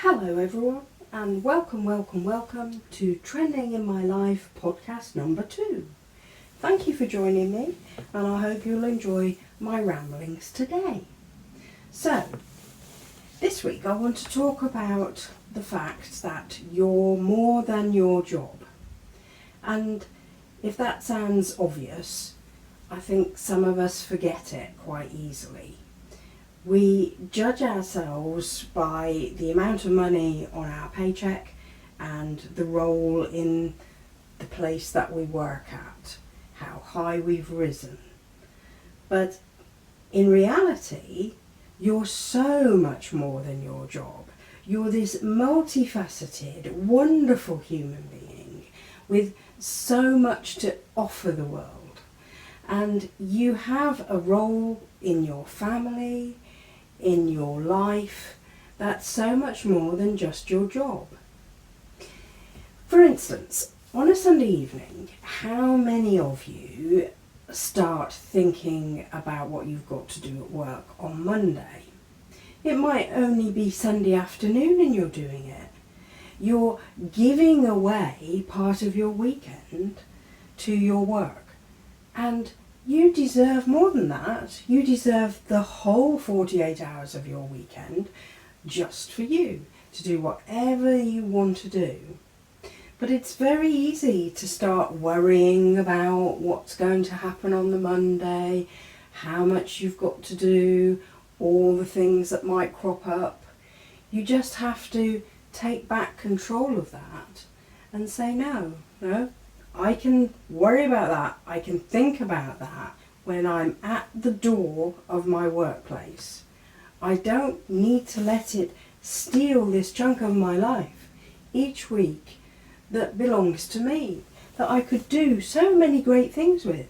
Hello everyone, and welcome to Trending in My Life podcast number 2. Thank you for joining me, and I hope you'll enjoy my ramblings today. So, this week I want to talk about the fact that you're more than your job. And if that sounds obvious, I think some of us forget it quite easily. We judge ourselves by the amount of money on our paycheck and the role in the place that we work at, how high we've risen. But in reality, you're so much more than your job. You're this multifaceted, wonderful human being with so much to offer the world. And you have a role in your family, in your life, that's so much more than just your job. For instance, on a Sunday evening, how many of you start thinking about what you've got to do at work on Monday? It might only be Sunday afternoon and you're doing it. You're giving away part of your weekend to your work. And you deserve more than that. You deserve the whole 48 hours of your weekend just for you, to do whatever you want to do. But it's very easy to start worrying about what's going to happen on the Monday, how much you've got to do, all the things that might crop up. You just have to take back control of that and say, no, I can worry about that, I can think about that when I'm at the door of my workplace. I don't need to let it steal this chunk of my life each week that belongs to me, that I could do so many great things with.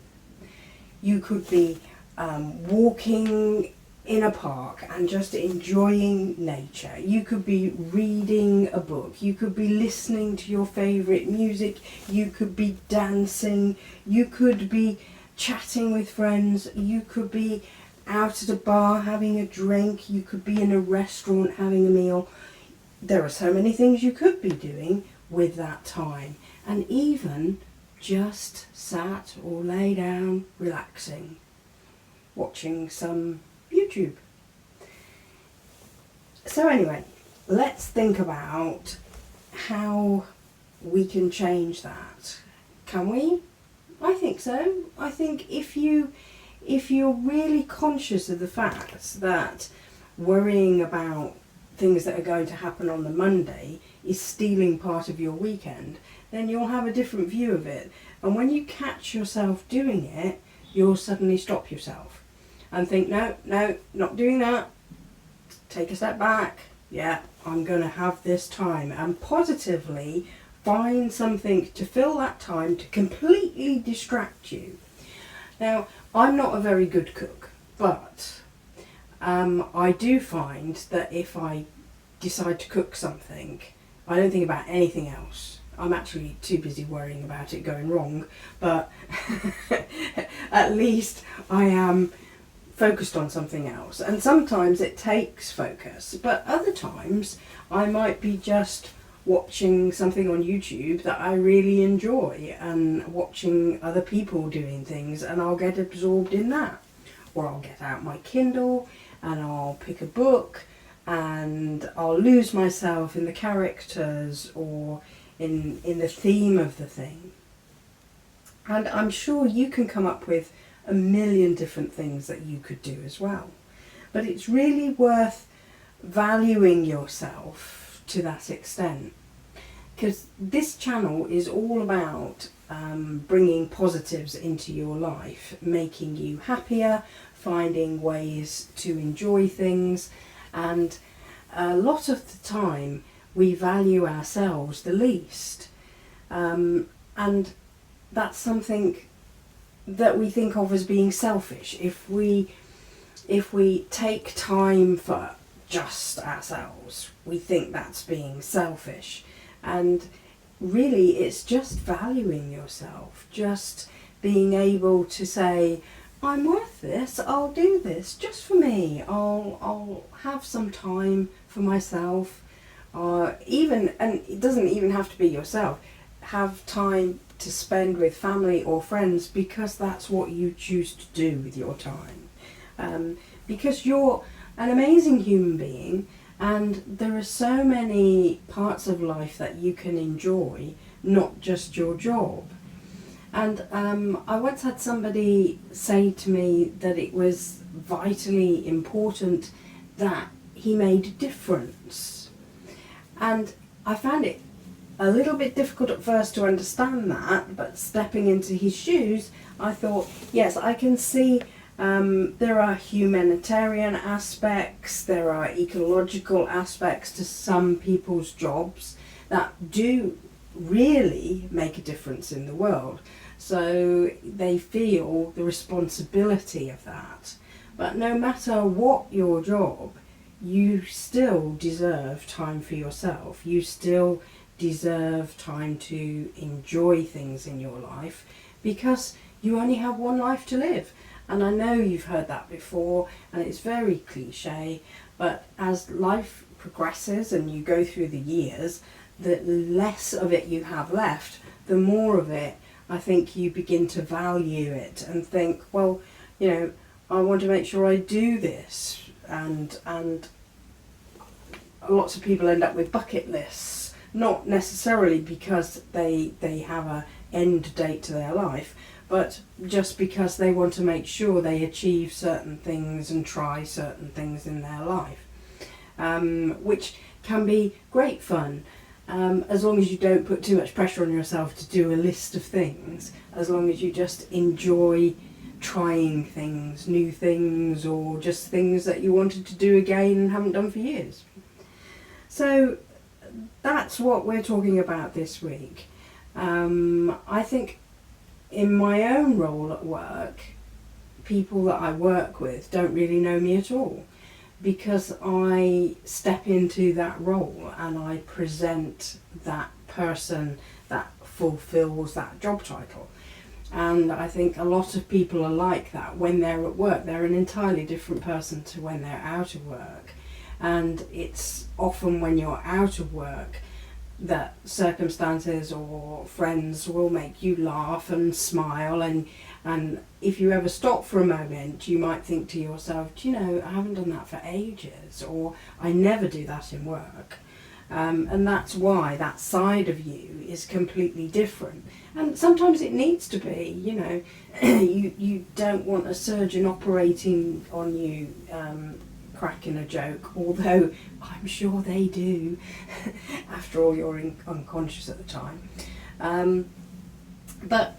You could be walking in a park and just enjoying nature. You could be reading a book. You could be listening to your favourite music. You could be dancing. You could be chatting with friends. You could be out at a bar having a drink. You could be in a restaurant having a meal. There are so many things you could be doing with that time. And even just sat or lay down relaxing, watching some YouTube. So anyway, let's think about how we can change that. Can we? I think so. I think if you're really conscious of the fact that worrying about things that are going to happen on the Monday is stealing part of your weekend, then you'll have a different view of it. And when you catch yourself doing it, you'll suddenly stop yourself and think, no, not doing that. Take a step back. Yeah, I'm going to have this time. And positively find something to fill that time to completely distract you. Now, I'm not a very good cook, but I do find that if I decide to cook something, I don't think about anything else. I'm actually too busy worrying about it going wrong, but at least I am focused on something else. And sometimes it takes focus, but other times I might be just watching something on YouTube that I really enjoy and watching other people doing things, and I'll get absorbed in that. Or I'll get out my Kindle and I'll pick a book and I'll lose myself in the characters or in the theme of the thing. And I'm sure you can come up with a million different things that you could do as well. But it's really worth valuing yourself to that extent, because this channel is all about bringing positives into your life, making you happier, finding ways to enjoy things, and a lot of the time we value ourselves the least, and that's something that we think of as being selfish. If we take time for just ourselves, we think that's being selfish. And really it's just valuing yourself, just being able to say, I'm worth this, I'll do this just for me, I'll have some time for myself, even, and it doesn't even have to be yourself, have time to spend with family or friends because that's what you choose to do with your time. Because you're an amazing human being, and there are so many parts of life that you can enjoy, not just your job. And I once had somebody say to me that it was vitally important that he made a difference. And I found it a little bit difficult at first to understand that, but stepping into his shoes, I thought, yes, I can see there are humanitarian aspects, there are ecological aspects to some people's jobs that do really make a difference in the world. So they feel the responsibility of that. But no matter what your job, you still deserve time for yourself. You still deserve time to enjoy things in your life because you only have one life to live. And I know you've heard that before, and it's very cliche, but as life progresses and you go through the years, the less of it you have left, the more of it I think you begin to value it and think, well, you know, I want to make sure I do this, and lots of people end up with bucket lists, not necessarily because they have a end date to their life, but just because they want to make sure they achieve certain things and try certain things in their life, which can be great fun. As long as you don't put too much pressure on yourself to do a list of things, as long as you just enjoy trying things, new things, or just things that you wanted to do again and haven't done for years. So that's what we're talking about this week. I think in my own role at work, people that I work with don't really know me at all, because I step into that role and I present that person that fulfills that job title. And I think a lot of people are like that. When they're at work, they're an entirely different person to when they're out of work. And it's often when you're out of work that circumstances or friends will make you laugh and smile, and if you ever stop for a moment, you might think to yourself, do you know, I haven't done that for ages, or I never do that in work. And that's why that side of you is completely different. And sometimes it needs to be, you know, you don't want a surgeon operating on you, cracking a joke, although I'm sure they do. After all, you're unconscious at the time. But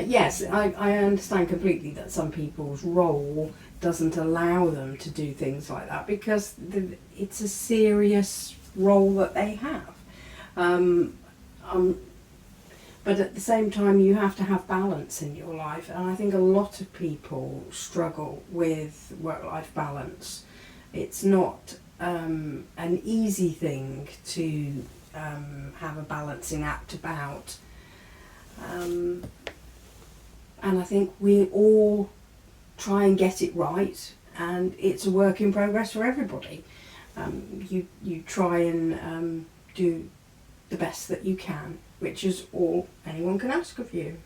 yes, I understand completely that some people's role doesn't allow them to do things like that because it's a serious role that they have. But at the same time, you have to have balance in your life, and I think a lot of people struggle with work-life balance. It's not an easy thing to have a balancing act about. And I think we all try and get it right, and it's a work in progress for everybody. You try and do the best that you can, which is all anyone can ask of you.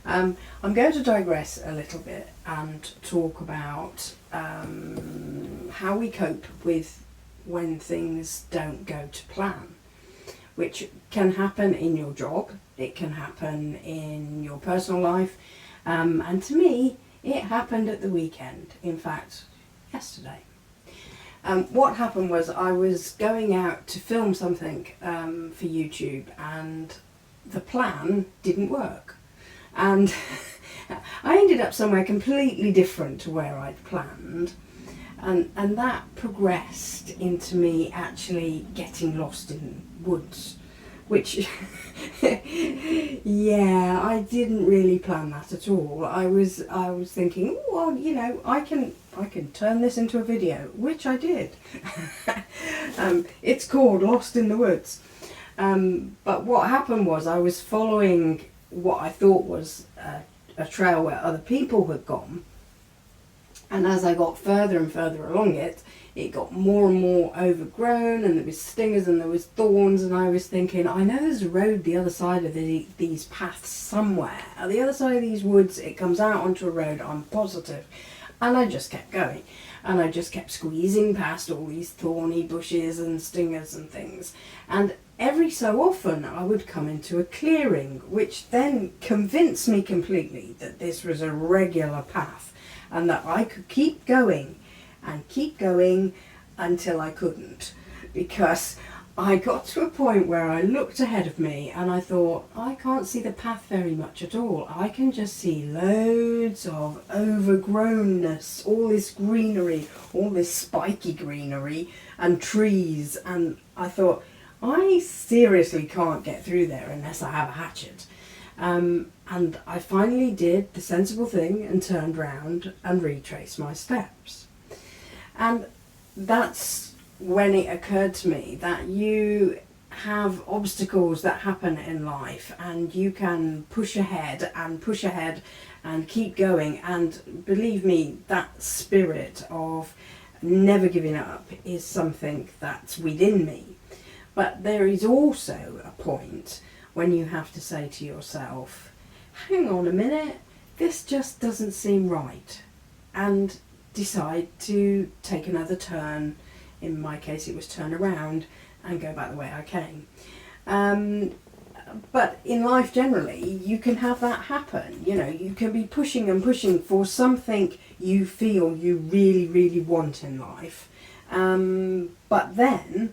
I'm going to digress a little bit and talk about how we cope with when things don't go to plan, which can happen in your job, it can happen in your personal life, and to me it happened at the weekend, in fact yesterday. What happened was I was going out to film something for YouTube, and the plan didn't work, and I ended up somewhere completely different to where I'd planned, and that progressed into me actually getting lost in woods, which yeah, I didn't really plan that at all. I was thinking, well, you know, I can turn this into a video, which I did. It's called Lost in the Woods. But what happened was I was following what I thought was a trail where other people had gone, and as I got further and further along it, it got more and more overgrown, and there was stingers and there was thorns, and I was thinking, I know there's a road the other side of these paths somewhere. At the other side of these woods, it comes out onto a road, I'm positive. And I just kept going. And I just kept squeezing past all these thorny bushes and stingers and things. And every so often I would come into a clearing, which then convinced me completely that this was a regular path and that I could keep going and keep going until I couldn't, because I got to a point where I looked ahead of me and I thought, I can't see the path very much at all. I can just see loads of overgrownness, all this greenery, all this spiky greenery and trees, and I thought, I seriously can't get through there unless I have a hatchet. And I finally did the sensible thing and turned round and retraced my steps. And that's when it occurred to me that you have obstacles that happen in life, and you can push ahead and keep going. And believe me, that spirit of never giving up is something that's within me. But there is also a point when you have to say to yourself, hang on a minute, this just doesn't seem right, and decide to take another turn. In my case, it was turn around and go back the way I came. But in life generally, you can have that happen. You know, you can be pushing and pushing for something you feel you really, really want in life. But then,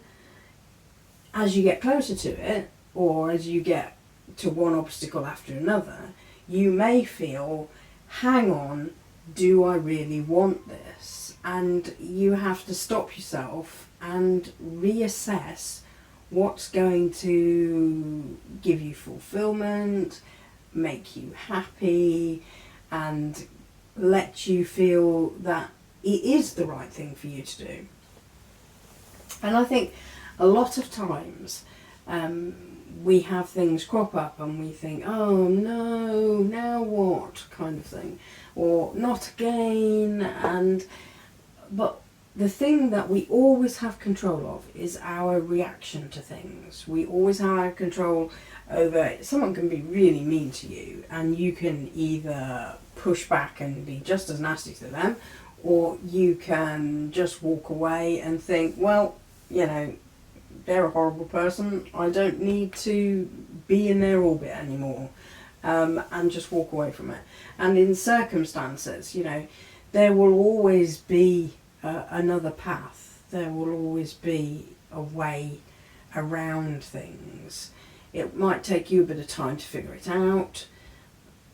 as you get closer to it, or as you get to one obstacle after another, you may feel, hang on, do I really want this? And you have to stop yourself and reassess what's going to give you fulfillment, make you happy, and let you feel that it is the right thing for you to do. And I think a lot of times we have things crop up and we think, oh no, now what, kind of thing, or not again. But the thing that we always have control of is our reaction to things. We always have control over, someone can be really mean to you and you can either push back and be just as nasty to them, or you can just walk away and think, well, you know, they're a horrible person, I don't need to be in their orbit anymore, and just walk away from it. And in circumstances, you know, there will always be another path. There will always be a way around things. It might take you a bit of time to figure it out,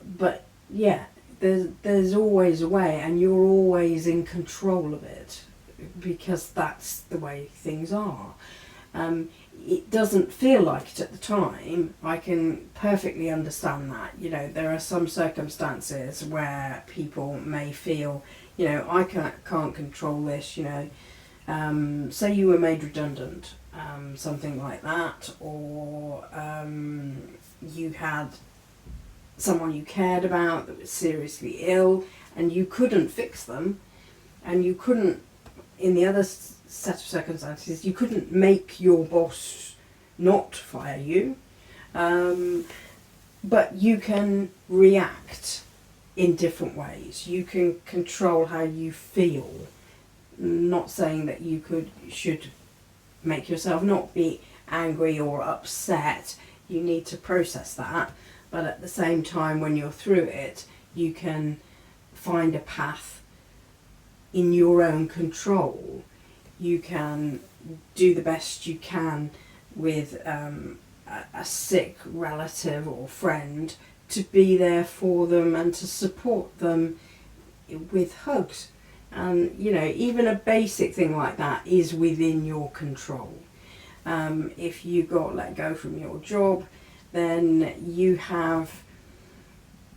but yeah, there's always a way, and you're always in control of it, because that's the way things are. It doesn't feel like it at the time. I can perfectly understand that. You know, there are some circumstances where people may feel, you know, I can't control this, you know. Say you were made redundant, something like that, or you had someone you cared about that was seriously ill and you couldn't fix them, and you couldn't, in the other set of circumstances, you couldn't make your boss not fire you, but you can react in different ways. You can control how you feel. Not saying that you should make yourself not be angry or upset. You need to process that, but at the same time, when you're through it, you can find a path in your own control. You can do the best you can with a sick relative or friend, to be there for them and to support them with hugs. And you know, even a basic thing like that is within your control. If you got let go from your job, then you have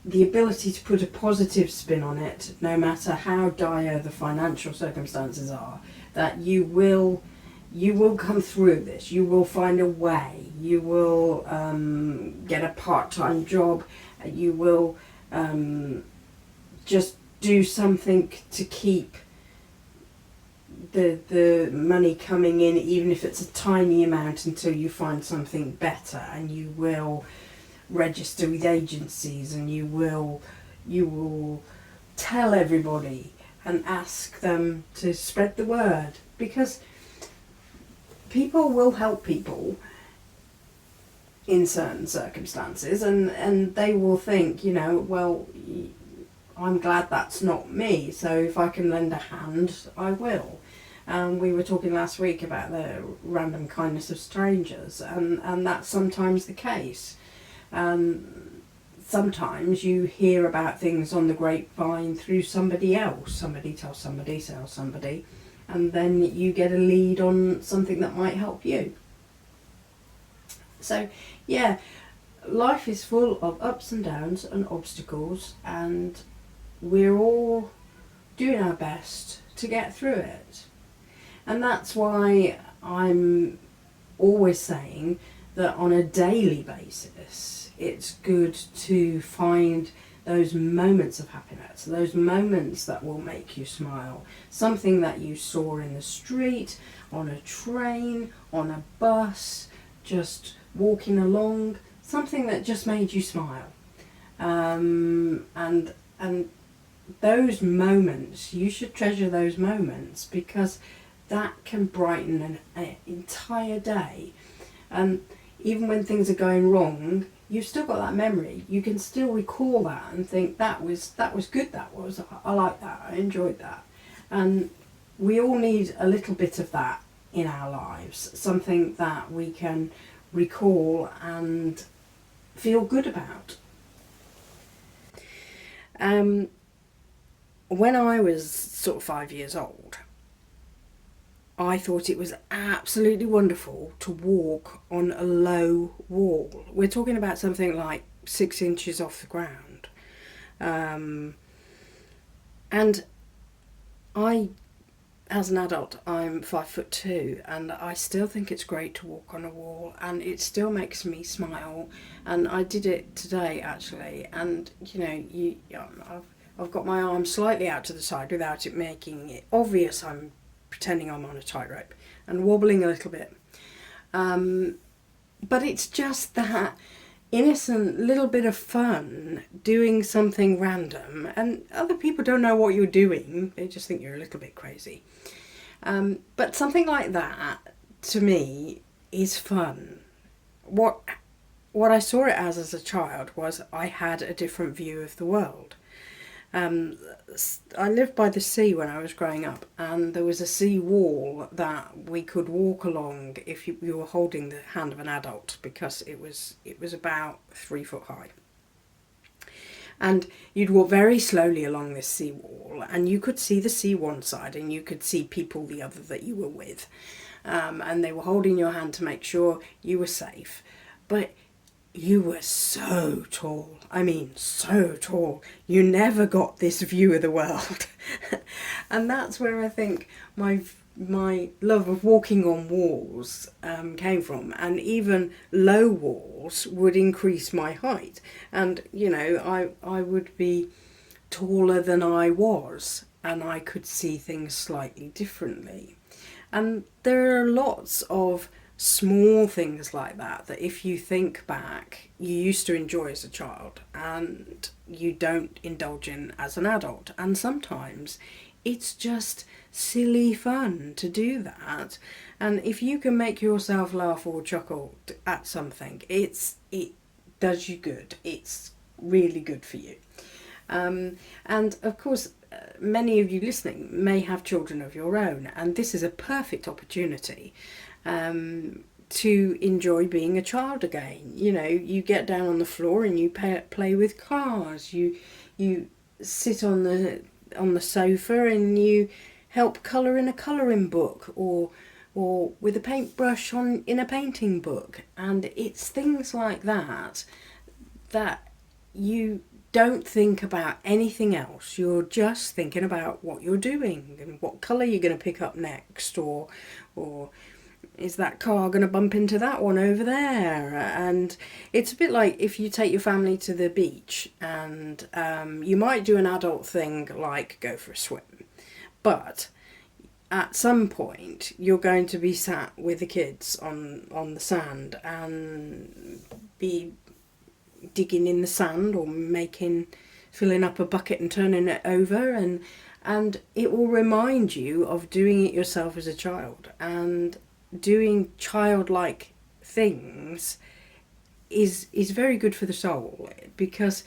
the ability to put a positive spin on it, no matter how dire the financial circumstances are, that you will come through this. You will find a way. You will get a part-time job. You will just do something to keep the money coming in, even if it's a tiny amount, until you find something better, and you will register with agencies, and you will tell everybody and ask them to spread the word, because people will help people in certain circumstances, and they will think, you know, well, I'm glad that's not me, so if I can lend a hand, I will. We were talking last week about the random kindness of strangers, and that's sometimes the case. Sometimes you hear about things on the grapevine through somebody else. Somebody tells somebody, and then you get a lead on something that might help you. So, yeah, life is full of ups and downs and obstacles, and we're all doing our best to get through it. And that's why I'm always saying that on a daily basis, it's good to find those moments of happiness, those moments that will make you smile. Something that you saw in the street, on a train, on a bus, just walking along, something that just made you smile. And those moments, you should treasure those moments, because that can brighten an entire day. And even when things are going wrong, you've still got that memory. You can still recall that and think, that was good, I like that, I enjoyed that. And we all need a little bit of that in our lives, something that we can recall and feel good about. When I was sort of 5 years old, I thought it was absolutely wonderful to walk on a low wall. We're talking about something like 6 inches off the ground. And I, as an adult, I'm 5'2", and I still think it's great to walk on a wall, and it still makes me smile. And I did it today, actually, and you know, I've got my arm slightly out to the side without it making it obvious I'm pretending I'm on a tightrope, and wobbling a little bit. But it's just that innocent little bit of fun doing something random, and other people don't know what you're doing, they just think you're a little bit crazy. But something like that, to me, is fun. What I saw it as a child was I had a different view of the world. I lived by the sea when I was growing up, and there was a sea wall that we could walk along if you were holding the hand of an adult, because it was about 3 foot high. And you'd walk very slowly along this sea wall, and you could see the sea one side, and you could see people the other that you were with, and they were holding your hand to make sure you were safe. But you were so tall. I mean, so tall. You never got this view of the world. And that's where I think my love of walking on walls came from. And even low walls would increase my height. And, you know, I would be taller than I was, and I could see things slightly differently. And there are lots of small things like that if you think back, you used to enjoy as a child and you don't indulge in as an adult. And sometimes it's just silly fun to do that. And if you can make yourself laugh or chuckle at something, it does you good. It's really good for you. And of course, many of you listening may have children of your own, and this is a perfect opportunity to enjoy being a child again. You know, you get down on the floor and you play with cars. You sit on the sofa and you help colour in a colouring book, or with a paintbrush in a painting book. And it's things like that you don't think about anything else. You're just thinking about what you're doing and what colour you're going to pick up next, or is that car going to bump into that one over there? And it's a bit like if you take your family to the beach, and you might do an adult thing like go for a swim, but at some point you're going to be sat with the kids on the sand and be digging in the sand or filling up a bucket and turning it over, and it will remind you of doing it yourself as a child. And doing childlike things is very good for the soul, because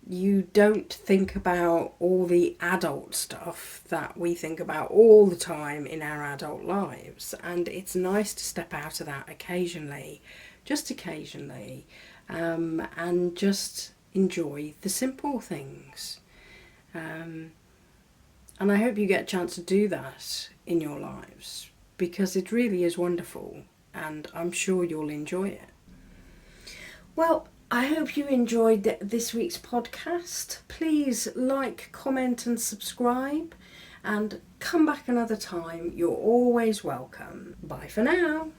you don't think about all the adult stuff that we think about all the time in our adult lives. And it's nice to step out of that occasionally, just occasionally, and just enjoy the simple things. And I hope you get a chance to do that in your lives, because it really is wonderful, and I'm sure you'll enjoy it. Well, I hope you enjoyed this week's podcast. Please like, comment and subscribe, and come back another time. You're always welcome. Bye for now.